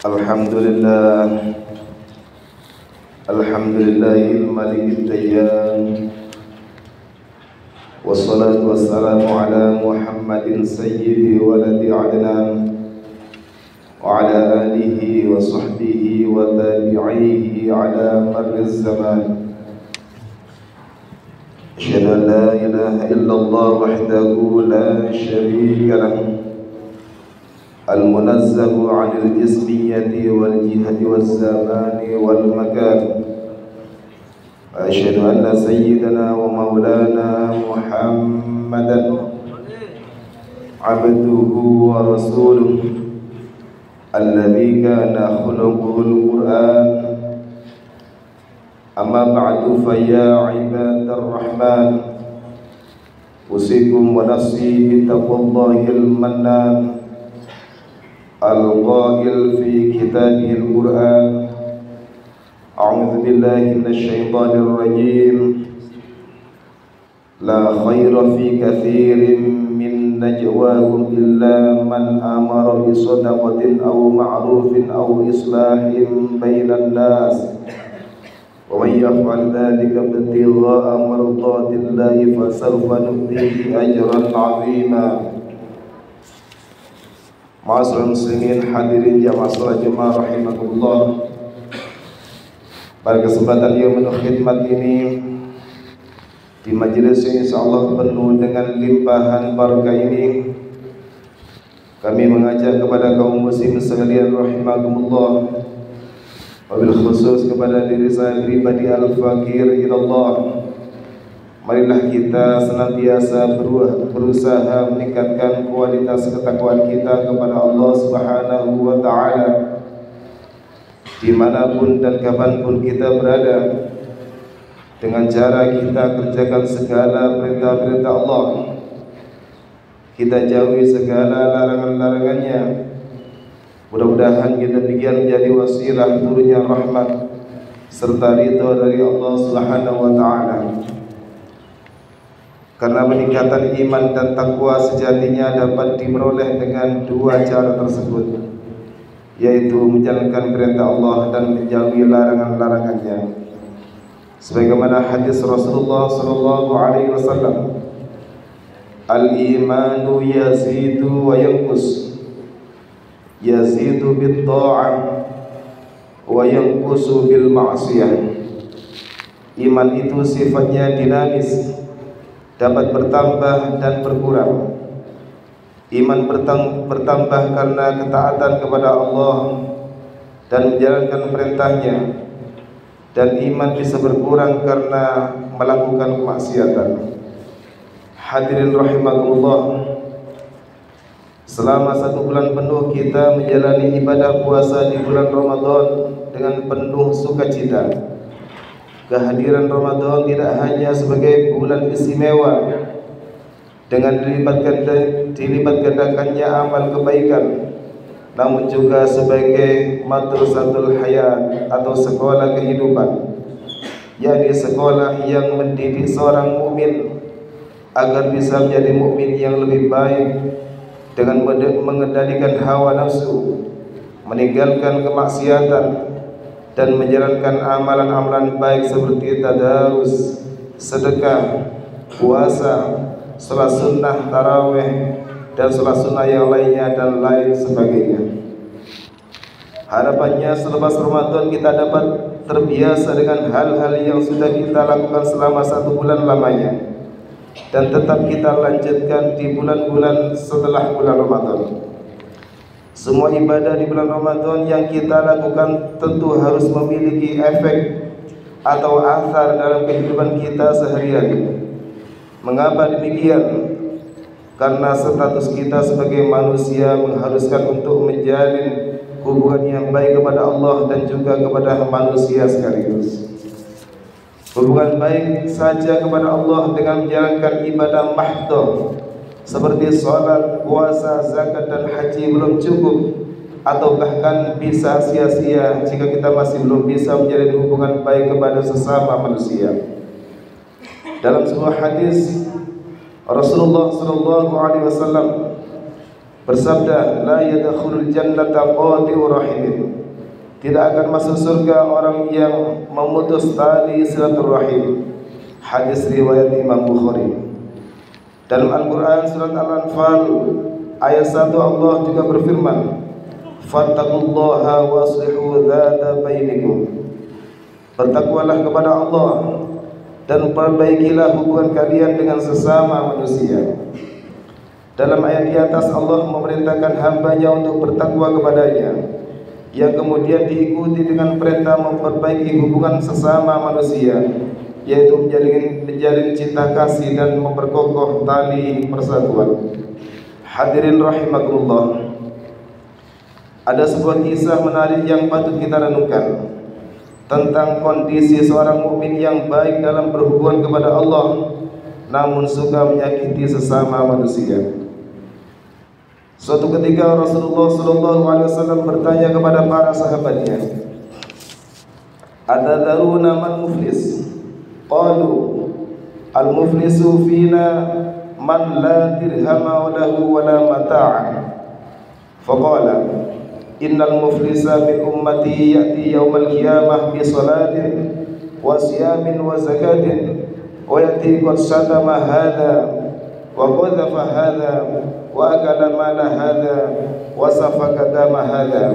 Alhamdulillah, Alhamdulillahil malikid dayyan, wassalatu wassalamu ala Muhammadin sayyidi waladi adnan, wa ala alihi wa sahbihi wa tabi'ihi ala marriz zaman. Asyhadu an la ilaha illallah wahdahu la syarika lahu, المنزه عن الجسمية والجهة والزمان والمكان. وأشهد أن سيدنا ومولانا محمدا عبده ورسوله الذي كان خلقه القرآن. أما بعد فيا عباد الرحمن، أوصيكم ونفسي بتقوى الله المنان القائل في كتابه القرآن: أعوذ بالله من الشيطان الرجيم، لا خير في كثير من نجواهم إلا من أمر بصدقة أو معروف أو إصلاح بين الناس ومن يفعل ذلك ابتغاء مرضات الله فسوف نؤتيه أجرا عظيما. Ma'asyiral muslimin, hadirin jamaah salat jemaah rahimakumullah. Pada kesempatan yang penuh khidmat ini, di majelis yang insyaallah penuh dengan limpahan barakah ini, kami mengajak kepada kaum muslimin sekalian rahimakumullah, wabil khusus kepada diri saya pribadi al-fakir ilallah, marilah kita senantiasa berusaha meningkatkan kualitas ketakwaan kita kepada Allah Subhanahu wa ta'ala dimanapun dan kapanpun kita berada, dengan cara kita kerjakan segala perintah-perintah Allah, kita jauhi segala larangan-larangannya. Mudah-mudahan kita demikian menjadi wasilah turunnya rahmat serta ridha dari Allah Subhanahu wa ta'ala. Karena peningkatan iman dan takwa sejatinya dapat diperoleh dengan dua cara tersebut, yaitu menjalankan perintah Allah dan menjauhi larangan-larangannya. Sebagaimana hadis Rasulullah sallallahu alaihi wasallam, al-imanu yazidu wa yanqus, yazidu bit ta'ah wa yanqusu bil ma'siyah. Iman itu sifatnya dinamis, dapat bertambah dan berkurang. Iman bertambah karena ketaatan kepada Allah dan menjalankan perintahnya, dan iman bisa berkurang karena melakukan kemaksiatan. Hadirin rahimakumullah, selama 1 bulan penuh kita menjalani ibadah puasa di bulan Ramadan dengan penuh sukacita. Kehadiran Ramadan tidak hanya sebagai bulan istimewa dengan dilipat gandakannya amal kebaikan, namun juga sebagai madrasatul hayat atau sekolah kehidupan, yakni sekolah yang mendidik seorang mukmin agar bisa menjadi mukmin yang lebih baik dengan mengendalikan hawa nafsu, meninggalkan kemaksiatan, dan menjalankan amalan-amalan baik seperti tadarus, sedekah, puasa, salat sunnah, tarawih, dan salat sunnah yang lainnya dan lain sebagainya. Harapannya selepas Ramadan kita dapat terbiasa dengan hal-hal yang sudah kita lakukan selama 1 bulan lamanya, dan tetap kita lanjutkan di bulan-bulan setelah bulan Ramadan. Semua ibadah di bulan Ramadan yang kita lakukan tentu harus memiliki efek atau athar dalam kehidupan kita sehari-hari. Mengapa demikian? Karena status kita sebagai manusia mengharuskan untuk menjalin hubungan yang baik kepada Allah dan juga kepada manusia sekaligus. Hubungan baik saja kepada Allah dengan menjalankan ibadah mahdoh seperti sholat, puasa, zakat, dan haji belum cukup, atau bahkan bisa sia-sia jika kita masih belum bisa menjalin hubungan baik kepada sesama manusia. Dalam sebuah hadis Rasulullah sallallahu alaihi wasallam bersabda, la yadkhulul jannata qati'ur rahim, tidak akan masuk surga orang yang memutus tali silaturahim. Hadis riwayat Imam Bukhari. Dalam Al-Quran surat Al-Anfal ayat 1 Allah juga berfirman, fattaqullaha waslihu dzata bainikum, bertakwalah kepada Allah dan perbaikilah hubungan kalian dengan sesama manusia. Dalam ayat di atas Allah memerintahkan hambanya untuk bertakwa kepadanya, yang kemudian diikuti dengan perintah memperbaiki hubungan sesama manusia, yaitu menjalin cinta kasih dan memperkokoh tali persatuan. Hadirin rahimakumullah, ada sebuah kisah menarik yang patut kita renungkan tentang kondisi seorang mukmin yang baik dalam berhubungan kepada Allah, namun suka menyakiti sesama manusia. Suatu ketika Rasulullah SAW bertanya kepada para sahabatnya, "Atadaruna man muflis?" Qalu, "Al-muflisu fina man la dirhama wa lahu wa la mata'a." Faqala, "Innal muflisa min ummati ya'ti yawmal qiyamah bi salatin wa siyamin wa zakatin wa ya'ti qad satama hadha wa qadhafa hadha wa akala mala hadha wa safaka dama hadha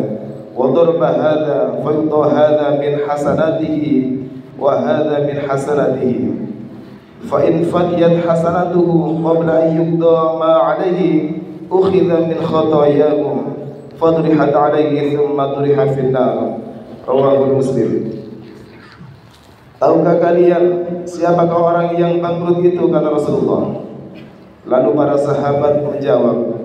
wa darba hadha fa yudha hadha min hasanatihi wa hadha min hasanatihi fa in fadiyat hasanatuhu qabla an yuqda ma alayhi ukhidha min khatayahum fadrihat alayhi thumma duriha fin nar." Rawahu Muslim. Tahukah kalian siapakah orang yang bangkrut itu, kata Rasulullah. Lalu para sahabat menjawab,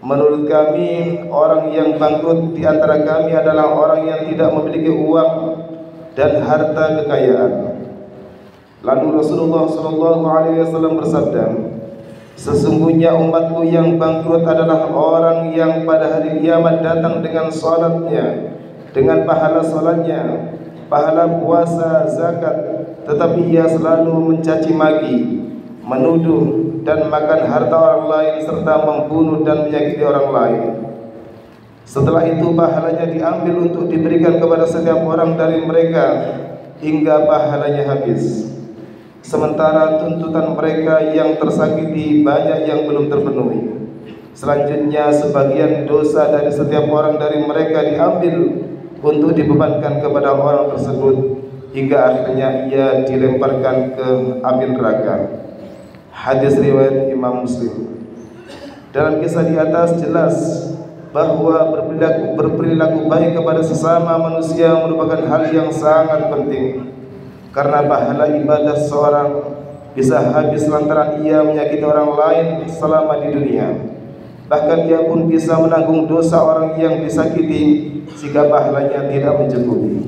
"Menurut kami orang yang bangkrut di antara kami adalah orang yang tidak memiliki uang dan harta kekayaan." Lalu Rasulullah SAW bersabda, "Sesungguhnya umatku yang bangkrut adalah orang yang pada hari kiamat datang dengan salatnya, dengan pahala salatnya, pahala puasa, zakat, tetapi ia selalu mencaci maki, menuduh dan makan harta orang lain serta membunuh dan menyakiti orang lain. Setelah itu pahalanya diambil untuk diberikan kepada setiap orang dari mereka hingga pahalanya habis. Sementara tuntutan mereka yang tersakiti banyak yang belum terpenuhi. Selanjutnya sebagian dosa dari setiap orang dari mereka diambil untuk dibebankan kepada orang tersebut hingga akhirnya ia dilemparkan ke api neraka." Hadis riwayat Imam Muslim. Dalam kisah di atas jelas bahwa berperilaku baik kepada sesama manusia merupakan hal yang sangat penting, karena pahala ibadah seorang bisa habis lantaran ia menyakiti orang lain selama di dunia. Bahkan ia pun bisa menanggung dosa orang yang disakiti jika pahalanya tidak mencukupi.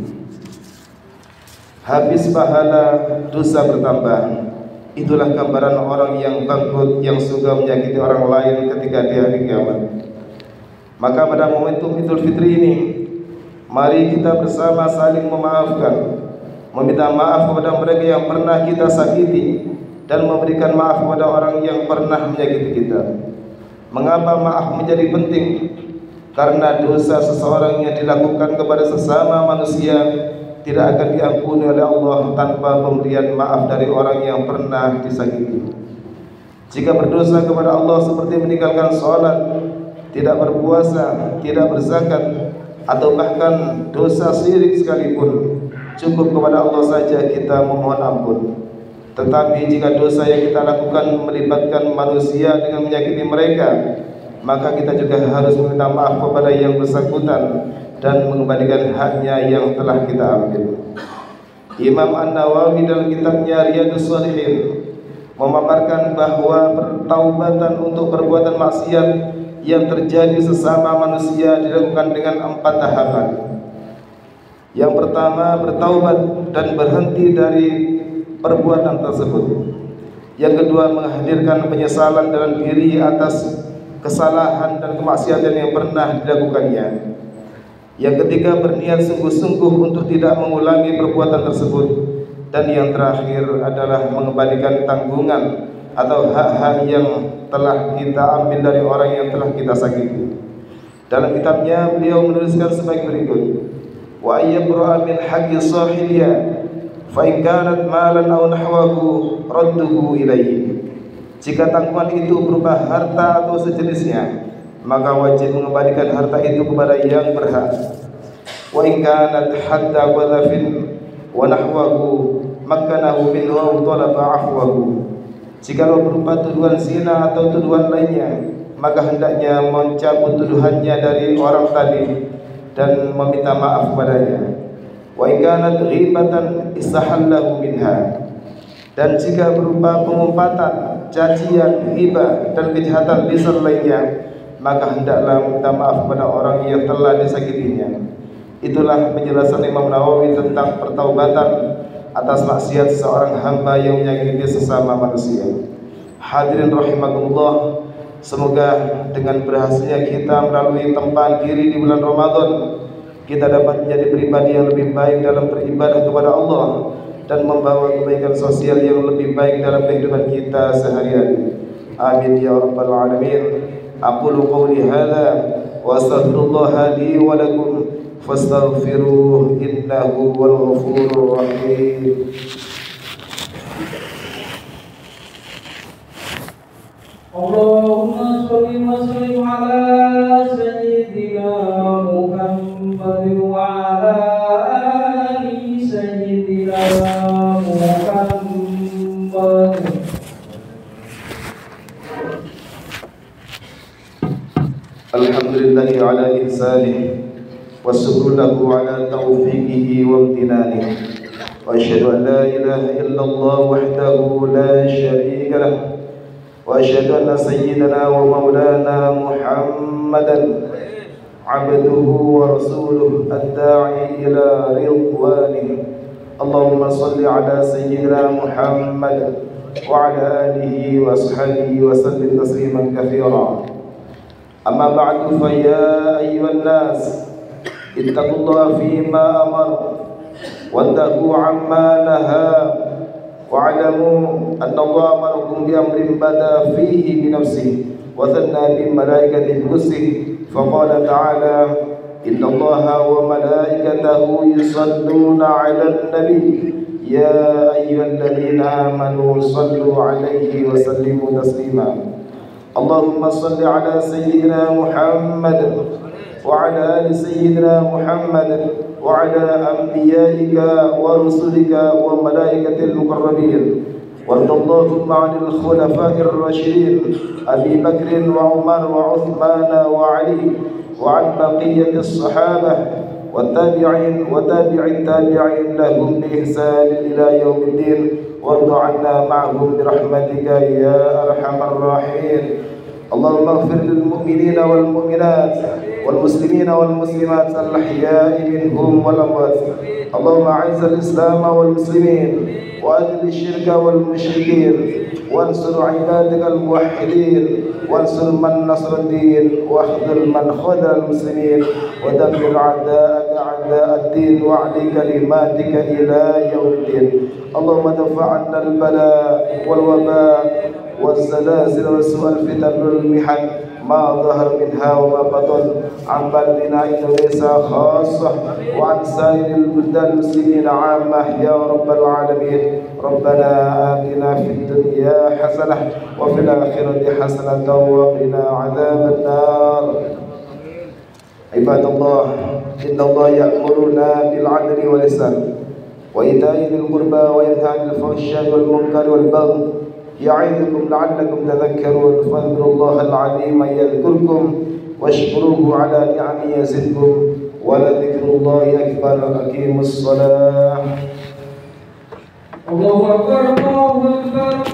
Habis pahala, dosa bertambah. Itulah gambaran orang yang bangkrut, yang suka menyakiti orang lain ketika di hari kiamat. Maka pada momentum Idul Fitri ini, mari kita bersama saling memaafkan, meminta maaf kepada mereka yang pernah kita sakiti, dan memberikan maaf kepada orang yang pernah menyakiti kita. Mengapa maaf menjadi penting? Karena dosa seseorang yang dilakukan kepada sesama manusia tidak akan diampuni oleh Allah tanpa pemberian maaf dari orang yang pernah disakiti. Jika berdosa kepada Allah seperti meninggalkan sholat, tidak berpuasa, tidak berzakat, atau bahkan dosa syirik sekalipun, cukup kepada Allah saja kita memohon ampun. Tetapi jika dosa yang kita lakukan melibatkan manusia dengan menyakiti mereka, maka kita juga harus meminta maaf kepada yang bersangkutan dan mengembalikan haknya yang telah kita ambil. Imam An-Nawawi dalam kitabnya Riyadhus Shalihin memaparkan bahwa pertaubatan untuk perbuatan maksiat yang terjadi sesama manusia dilakukan dengan 4 tahapan. Yang pertama, bertaubat dan berhenti dari perbuatan tersebut. Yang kedua, menghadirkan penyesalan dalam diri atas kesalahan dan kemaksiatan yang pernah dilakukannya. Yang ketiga, berniat sungguh-sungguh untuk tidak mengulangi perbuatan tersebut. Dan yang terakhir adalah mengembalikan tanggungan atau hak-hak yang telah kita ambil dari orang yang telah kita sakiti. Dalam kitabnya beliau menuliskan sebagai berikut: wa ayyabra'a min haqqi sahibiha fa in kanat malan aw nahwahu radduhu ilayhi. Jika tanggungan itu berupa harta atau sejenisnya, maka wajib mengembalikan harta itu kepada yang berhak. Wa in kanat hadda wadhafin wa nahwahu makkanahu minhu aw talaba afwahu. Jika berupa tuduhan zina atau tuduhan lainnya, maka hendaknya mencabut tuduhannya dari orang tadi dan meminta maaf kepadanya. Wa in kanat ghibatan istahallahu minha. Dan jika berupa pengumpatan, cacian, ghibah dan kejahatan lisan lainnya, maka hendaklah minta maaf kepada orang yang telah disakitinya. Itulah penjelasan Imam Nawawi tentang pertaubatan atas maksiat seorang hamba yang menyakiti sesama manusia. Hadirin rahimakumullah, semoga dengan berhasilnya kita melalui tempaan diri di bulan Ramadan, kita dapat menjadi pribadi yang lebih baik dalam beribadah kepada Allah dan membawa kebaikan sosial yang lebih baik dalam kehidupan kita sehari-hari. Amin ya rabbal alamin. Aqulu qawli hadza wa astaghfirullah li wa lakum fastaghfiruhu innahu wal ghafurur rahim. Allahumma sholli wa sallim ala sayyidina Muhammad wa ala ali sayyidina Muhammad. Alhamdulillahi ala ihsanih والشكر له على توفيقه وامتنانه وأشهد أن لا إله إلا الله وحده لا شريك له وأشهد أن سيدنا ومولانا محمدا عبده ورسوله الداعي إلى رضوانه. اللهم صل على سيدنا محمد وعلى آله وأصحابه وسلم تسليما كثيرا. أما بعد فيا أيها الناس اتقوا الله فيما أمر وانتهوا عما نهى واعلموا أن الله أمركم بأمر بدأ فيه بنفسه وثنى بالملائكة بنفسه فقال تعالى إن الله وملائكته يصلون على النبي يا أيها الذين آمنوا صلوا عليه وسلموا تسليما. اللهم صل على سيدنا محمد وعلى آل سيدنا محمد وعلى أنبيائك ورسلك وملائكة المقربين. وارض اللهم عن الخلفاء الراشدين أبي بكر وعمر وعثمان وعلي وعن بقية الصحابة والتابعين وتابع التابعين لهم بإحسان إلى يوم الدين. وارض عنا معهم برحمتك يا أرحم الراحمين. اللهم اغفر للمؤمنين والمؤمنات والمسلمين والمسلمات الأحياء منهم والأموات. اللهم أعز الإسلام والمسلمين وأذل الشرك والمشركين وانصر عبادك الموحدين وانصر من نصر الدين واخذل من خذل المسلمين ودمر أعداءك أعداء الدين واعل كلماتك إلى يوم الدين. اللهم ادفع عنا البلاء والوباء والزلازل وسوء الفتن والمحن ما ظهر منها وما بطن عن بلدنا إندونيسيا خاصة وعن سائر البلدان المسلمين عامة يا رب العالمين. ربنا آتنا في الدنيا حسنة وفي الآخرة حسنة وقنا عذاب النار. عباد الله إن الله يأمرنا بالعدل والإحسان وإيتاء ذي القربى وينهى عن الفحشاء والمنكر والبغي يعظكم لعلكم تذكرون. فاذكروا الله العظيم يذكركم واشكروه على نعمه يزدكم ولذكر الله أكبر. أقيموا الصلاة. الله أكبر الله أكبر.